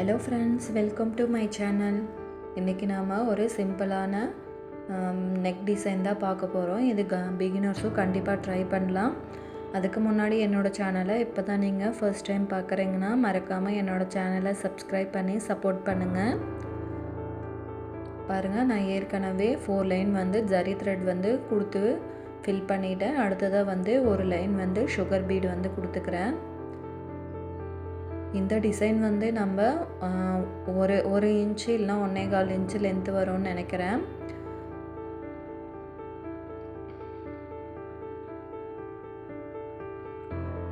Hello friends, welcome to my channel. இன்றைக்கி நாம் ஒரு சிம்பிளான நெக் டிசைன் தான் பார்க்க போகிறோம். இது பிகினர்ஸும் கண்டிப்பாக ட்ரை பண்ணலாம். அதுக்கு முன்னாடி என்னோடய சேனலை இப்போ தான் நீங்கள் ஃபர்ஸ்ட் டைம் பார்க்குறீங்கன்னா மறக்காமல் என்னோடய சேனலை சப்ஸ்கிரைப் பண்ணி சப்போர்ட் பண்ணுங்கள். பாருங்கள், நான் ஏற்கனவே 4 லைன் ஜரி த்ரெட் கொடுத்து ஃபில் பண்ணிவிட்டேன். அடுத்ததாக ஒரு லைன் சுகர் பீடு கொடுத்துக்கிறேன். இந்த டிசைன் நம்ம ஒரு இன்ச்சு இல்லைனா 1.25 இன்ச்சு லென்த்து வரும்னு நினைக்கிறேன்.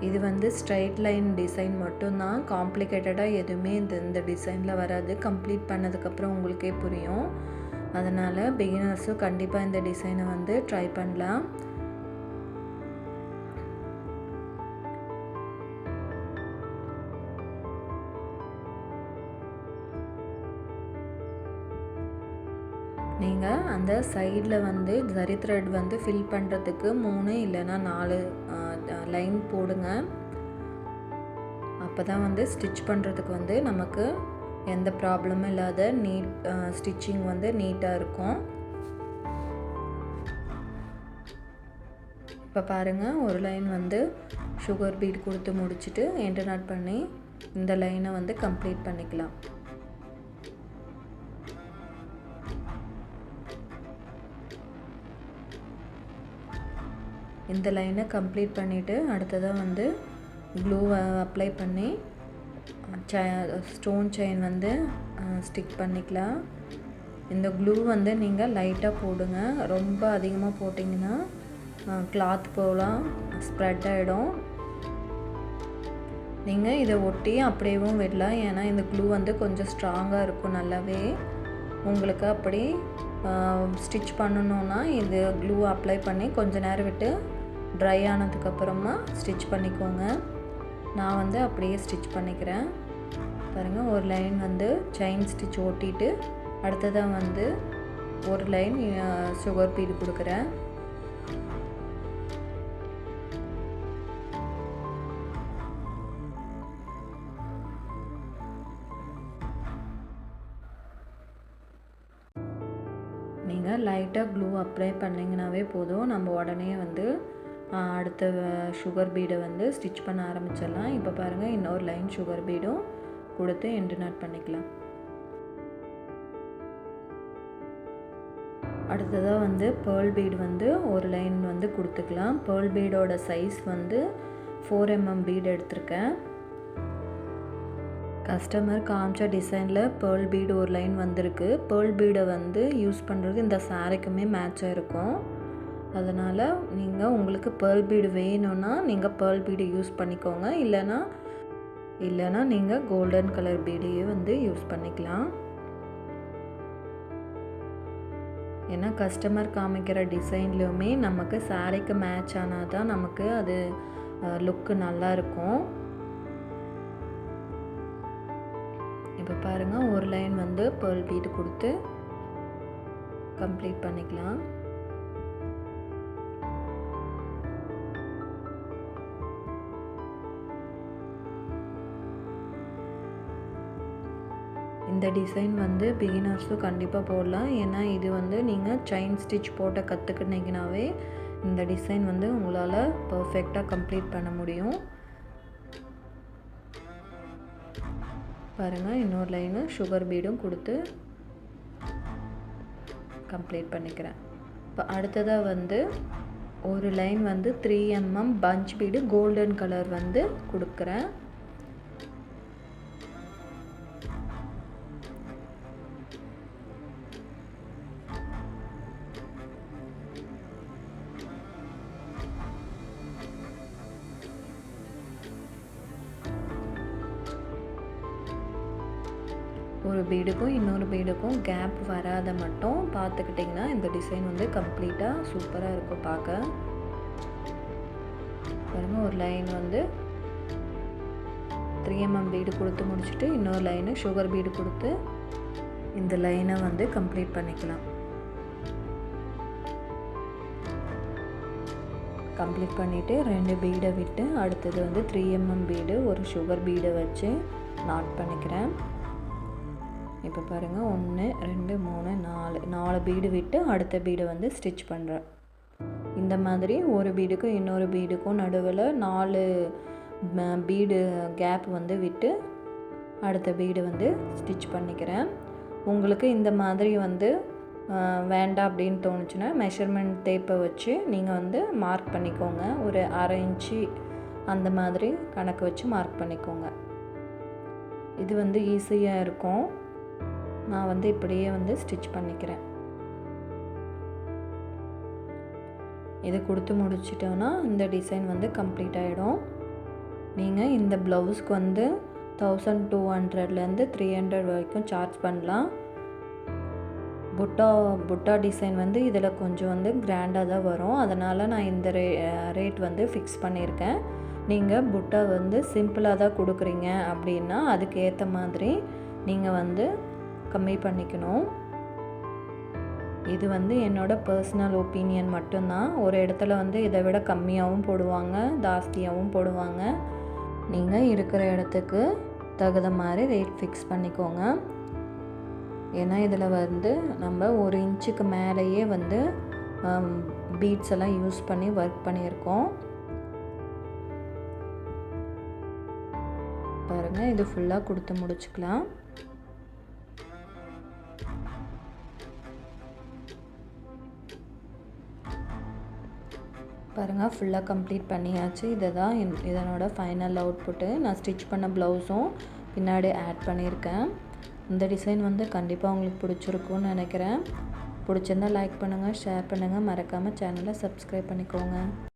இது ஸ்ட்ரைட் லைன் டிசைன் மட்டும்தான், காம்ப்ளிகேட்டடாக எதுவுமே இந்த டிசைனில் வராது. கம்ப்ளீட் பண்ணதுக்கப்புறம் உங்களுக்கே புரியும். அதனால் பிகினர்ஸும் கண்டிப்பாக இந்த டிசைனை ட்ரை பண்ணலாம். நீங்கள் அந்த சைடில் ஜரி த்ரெட் ஃபில் பண்ணுறதுக்கு 3 இல்லைன்னா 4 லைன் போடுங்க. அப்போ தான் ஸ்டிச் பண்ணுறதுக்கு நமக்கு எந்த ப்ராப்ளமும் இல்லாத ஸ்டிச்சிங் நீட்டாக இருக்கும். இப்போ பாருங்கள், ஒரு லைன் சுகர் பீட் கொடுத்து முடிச்சுட்டு எண்ட் நாட் பண்ணி இந்த லைனை கம்ப்ளீட் பண்ணிக்கலாம். இந்த லைனை கம்ப்ளீட் பண்ணிவிட்டு அடுத்ததாக க்ளூவை அப்ளை பண்ணி ஸ்டோன் செயின் ஸ்டிக் பண்ணிக்கலாம். இந்த க்ளூ நீங்கள் லைட்டாக போடுங்க. ரொம்ப அதிகமாக போட்டிங்கன்னா கிளாத் போலாம் ஸ்ப்ரெட் ஆகிடும். நீங்கள் இதை ஒட்டி அப்படியேவும் விடலாம். ஏன்னா இந்த க்ளூ கொஞ்சம் ஸ்ட்ராங்காக இருக்கும். நல்லாவே உங்களுக்கு அப்படி ஸ்டிச் பண்ணணுன்னா இது க்ளூ அப்ளை பண்ணி கொஞ்சம் நேரம் விட்டு ட்ரை ஆனதுக்கப்புறமா ஸ்டிச் பண்ணிக்கோங்க. நான் அப்படியே ஸ்டிச் பண்ணிக்கிறேன். பாருங்கள், ஒரு லைன் செயின் ஸ்டிச் ஓட்டிட்டு அடுத்ததாக ஒரு லைன் சுகர் பீடு கொடுக்குறேன். நீங்கள் லைட்டாக க்ளூ அப்ளை பண்ணிங்கனாவே போதும். நம்ம உடனே அடுத்த சுகர் பீடை ஸ்டிச் பண்ண ஆரம்பிச்சிடலாம். இப்போ பாருங்கள், இன்னொரு லைன் சுகர் பீடும் கொடுத்து எண்டு நாட் பண்ணிக்கலாம். அடுத்ததாக பேர்ல் பீடு ஒரு லைன் கொடுத்துக்கலாம். பேர்ல் பீடோட சைஸ் 4 mm பீடு எடுத்திருக்கேன். கஸ்டமர் காமிச்ச டிசைனில் பேர்ல் பீடு ஒரு லைன் வந்திருக்கு. பேர்ல் பீடை யூஸ் பண்ணுறது இந்த சாரிக்குமே மேட்சாக இருக்கும். அதனால் நீங்கள் உங்களுக்கு பேர்ல் பீடு வேணும்னா நீங்கள் பேர்ல் பீடு யூஸ் பண்ணிக்கோங்க. இல்லைனா நீங்கள் கோல்டன் கலர் பீடையே யூஸ் பண்ணிக்கலாம். ஏன்னா கஸ்டமர் காமிக்கிற டிசைன்லையுமே நமக்கு சாரிக்கு மேட்ச் ஆனால் தான் நமக்கு அது லுக்கு நல்லாயிருக்கும். இப்போ பாருங்கள், ஒரு லைன் பேர்ல் பீடு கொடுத்து கம்ப்ளீட் பண்ணிக்கலாம். இந்த டிசைன் பிகினர்ஸும் கண்டிப்பாக போடலாம். ஏன்னா இது நீங்கள் செயின் ஸ்டிச் போட்ட கற்றுக்கிட்டிங்கனாவே இந்த டிசைன் உங்களால் பர்ஃபெக்டாக கம்ப்ளீட் பண்ண முடியும். பாருங்கள், இன்னொரு லைனு சுகர் பீடும் கொடுத்து கம்ப்ளீட் பண்ணிக்கிறேன். இப்போ அடுத்ததாக ஒரு line 3 mm punch bead golden colour கொடுக்குறேன். ஒரு பீடுக்கும் இன்னொரு பீடுக்கும் கேப் வராத மட்டும் பார்த்துக்கிட்டிங்கன்னா இந்த டிசைன் கம்ப்ளீட்டாக சூப்பராக இருக்கும் பார்க்க. பாருங்கள், ஒரு லைன் 3 mm பீடு கொடுத்து முடிச்சுட்டு இன்னொரு லைனு சுகர் பீடு கொடுத்து இந்த லைனை கம்ப்ளீட் பண்ணிக்கலாம். கம்ப்ளீட் பண்ணிவிட்டு 2 பீடை விட்டு அடுத்தது 3 mm பீடு ஒரு சுகர் பீடை வச்சு நாட் பண்ணிக்கிறேன். இப்போ பாருங்கள் 1 2 3 4 பீடு விட்டு அடுத்த பீடை வந்து ஸ்டிச் பண்ணுறேன். இந்த மாதிரி ஒரு பீடுக்கும் இன்னொரு பீடுக்கும் நடுவில் 4 பீடு கேப் வந்து விட்டு அடுத்த பீடு வந்து ஸ்டிச் பண்ணிக்கிறேன். உங்களுக்கு இந்த மாதிரி வந்து வேண்டாம் அப்படின்னு தோணுச்சுன்னா மெஷர்மெண்ட் டேப்பை வச்சு நீங்கள் வந்து மார்க் பண்ணிக்கோங்க. ஒரு 1/2 இன்ச்சு அந்த மாதிரி கணக்கு வச்சு மார்க் பண்ணிக்கோங்க. இது வந்து ஈஸியாக இருக்கும். நான் வந்து இப்படியே வந்து ஸ்டிச் பண்ணிக்கிறேன். இது கொடுத்து முடிச்சிட்டோன்னா இந்த டிசைன் வந்து கம்ப்ளீட் ஆகிடும். நீங்கள் இந்த ப்ளவுஸ்க்கு வந்து 1200லேருந்து 300 வரைக்கும் சார்ஜ் பண்ணலாம். புட்டா டிசைன் வந்து இதில் கொஞ்சம் வந்து கிராண்டாக தான் வரும். அதனால் நான் இந்த ரேட் வந்து ஃபிக்ஸ் பண்ணியிருக்கேன். நீங்கள் புட்டா வந்து சிம்பிளாக தான் கொடுக்குறீங்க அப்படின்னா அதுக்கேற்ற மாதிரி நீங்கள் வந்து கம்மி பண்ணிக்கணும். இது வந்து என்னோடய பர்சனல் ஒப்பீனியன் மட்டும்தான். ஒரு இடத்துல வந்து இதை விட கம்மியாகவும் போடுவாங்க, ஜாஸ்தியாகவும் போடுவாங்க. நீங்கள் இருக்கிற இடத்துக்கு தகுந்த மாதிரி ரேட் ஃபிக்ஸ் பண்ணிக்கோங்க. ஏன்னா இதில் வந்து நம்ம 1 இன்ச்சுக்கு மேலேயே வந்து பீட்ஸ் எல்லாம் யூஸ் பண்ணி ஒர்க் பண்ணியிருக்கோம். பாருங்கள், இது ஃபுல்லாக கொடுத்து முடிச்சுக்கலாம். பாருங்கள், ஃபுல்லாக கம்ப்ளீட் பண்ணியாச்சு. இதுதான் இதனோட ஃபைனல் அவுட்புட்டு. நான் ஸ்டிச் பண்ண ப்ளவுஸும் பின்னாடி ஆட் பண்ணியிருக்கேன். இந்த டிசைன் வந்து கண்டிப்பாக உங்களுக்கு பிடிச்சிருக்குன்னு நினைக்கிறேன். பிடிச்சிருந்தால் லைக் பண்ணுங்கள், ஷேர் பண்ணுங்கள், மறக்காமல் சேனலை சப்ஸ்கிரைப் பண்ணிக்கோங்க.